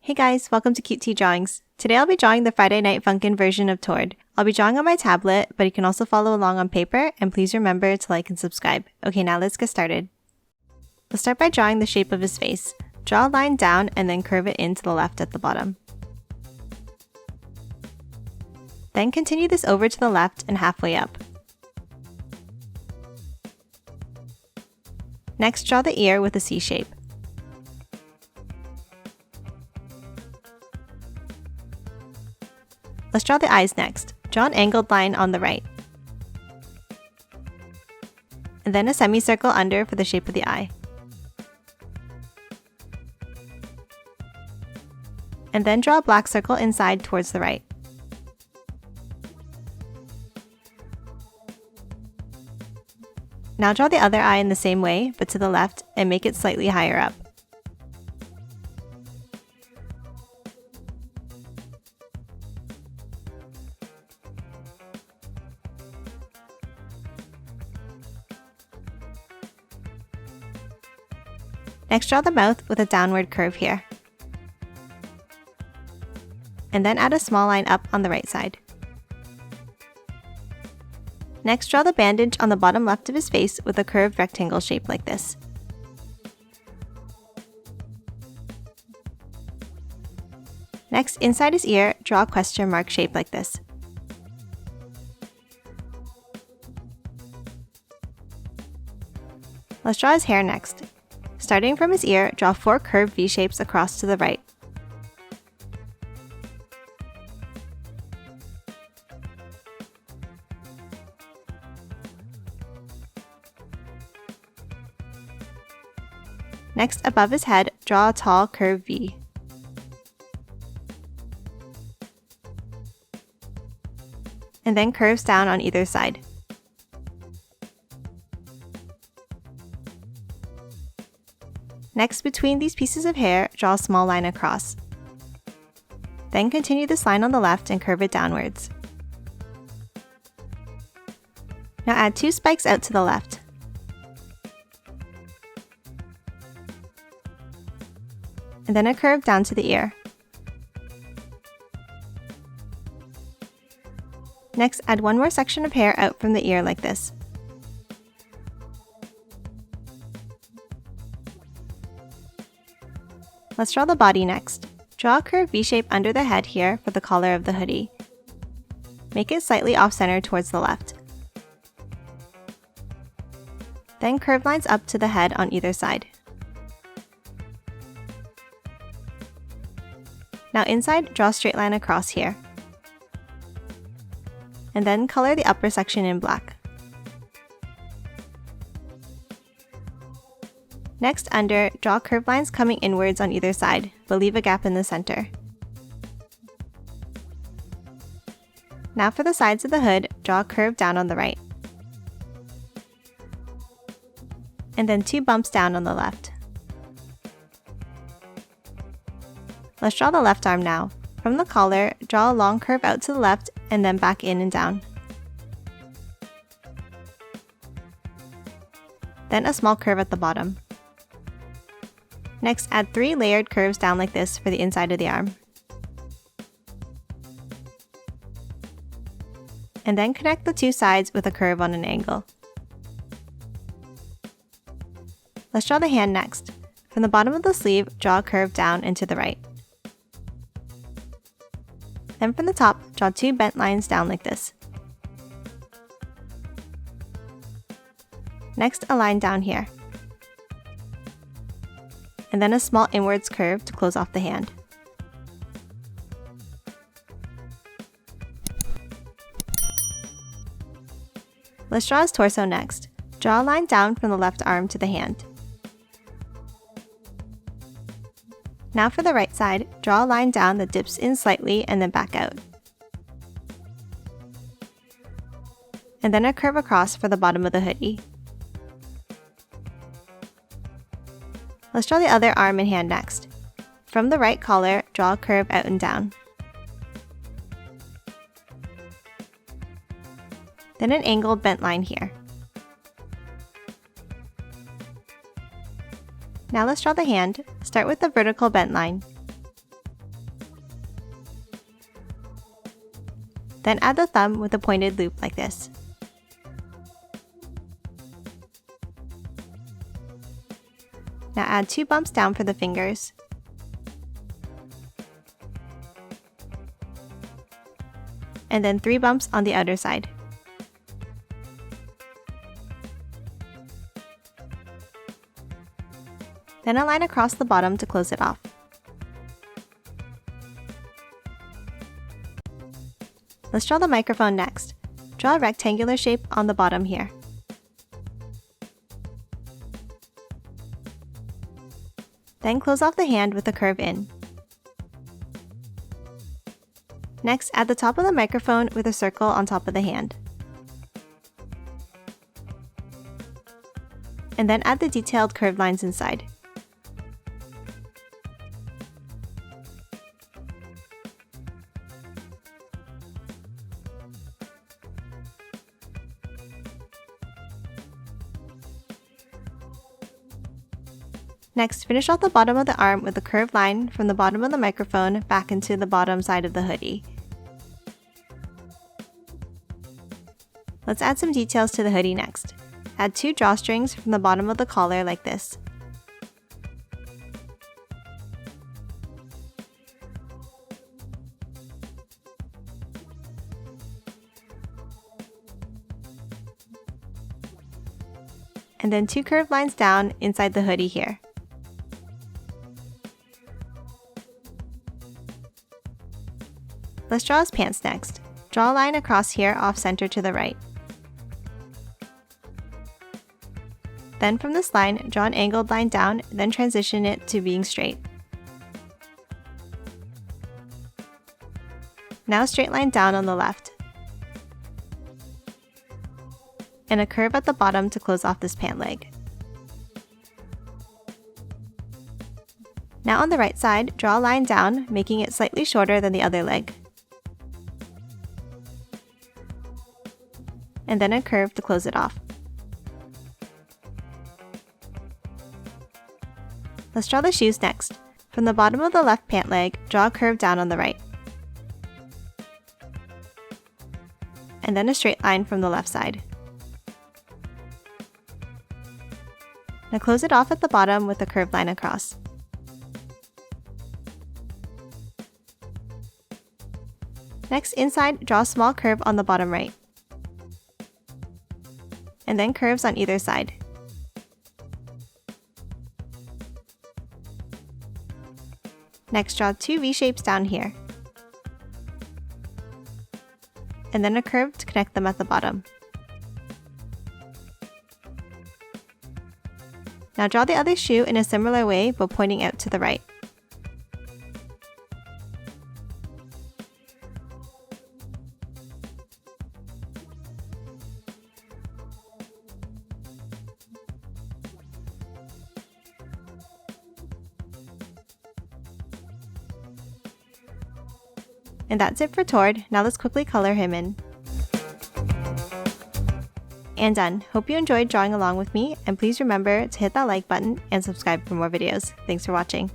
Hey guys, welcome to Cute Tea Drawings. Today I'll be drawing the Friday Night Funkin' version of Tord. I'll be drawing on my tablet, but you can also follow along on paper, and please remember to like and subscribe. Okay, now let's get started. We'll start by drawing the shape of his face. Draw a line down and then curve it in to the left at the bottom. Then continue this over to the left and halfway up. Next, draw the ear with a C shape. Let's draw the eyes next. Draw an angled line on the right. And then a semicircle under for the shape of the eye. And then draw a black circle inside towards the right. Now draw the other eye in the same way, but to the left, and make it slightly higher up. Next, draw the mouth with a downward curve here. And then add a small line up on the right side. Next, draw the bandage on the bottom left of his face with a curved rectangle shape like this. Next, inside his ear, draw a question mark shape like this. Let's draw his hair next. Starting from his ear, draw 4 curved V shapes across to the right. Next, above his head, draw a tall curved V. And then curves down on either side. Next, between these pieces of hair, draw a small line across. Then continue this line on the left and curve it downwards. Now add 2 spikes out to the left. And then a curve down to the ear. Next, add 1 more section of hair out from the ear like this. Let's draw the body next. Draw a curved V shape under the head here for the collar of the hoodie. Make it slightly off-center towards the left. Then curve lines up to the head on either side. Now inside, draw a straight line across here. And then color the upper section in black. Next, under, draw curved lines coming inwards on either side, but leave a gap in the center. Now for the sides of the hood, draw a curve down on the right. And then 2 bumps down on the left. Let's draw the left arm now. From the collar, draw a long curve out to the left and then back in and down. Then a small curve at the bottom. Next, add 3 layered curves down like this for the inside of the arm. And then connect the 2 sides with a curve on an angle. Let's draw the hand next. From the bottom of the sleeve, draw a curve down and to the right. Then from the top, draw 2 bent lines down like this. Next, a line down here. And then a small inwards curve to close off the hand. Let's draw his torso next. Draw a line down from the left arm to the hand. Now for the right side, draw a line down that dips in slightly and then back out. And then a curve across for the bottom of the hoodie. Let's draw the other arm and hand next. From the right collar, draw a curve out and down. Then an angled bent line here. Now let's draw the hand. Start with the vertical bent line. Then add the thumb with a pointed loop like this. Now add 2 bumps down for the fingers. And then 3 bumps on the other side. Then a line across the bottom to close it off. Let's draw the microphone next. Draw a rectangular shape on the bottom here. Then close off the hand with a curve in. Next, add the top of the microphone with a circle on top of the hand. And then add the detailed curved lines inside. Next, finish off the bottom of the arm with a curved line from the bottom of the microphone back into the bottom side of the hoodie. Let's add some details to the hoodie next. Add 2 drawstrings from the bottom of the collar like this. And then 2 curved lines down inside the hoodie here. Let's draw his pants next. Draw a line across here off center to the right. Then from this line, draw an angled line down, then transition it to being straight. Now a straight line down on the left. And a curve at the bottom to close off this pant leg. Now on the right side, draw a line down, making it slightly shorter than the other leg. And then a curve to close it off. Let's draw the shoes next. From the bottom of the left pant leg, draw a curve down on the right. And then a straight line from the left side. Now close it off at the bottom with a curved line across. Next, inside, draw a small curve on the bottom right. And then curves on either side. Next, draw 2 V-shapes down here. And then a curve to connect them at the bottom. Now draw the other shoe in a similar way but pointing out to the right. And that's it for Tord. Now let's quickly color him in. And done. Hope you enjoyed drawing along with me, and please remember to hit that like button and subscribe for more videos. Thanks for watching.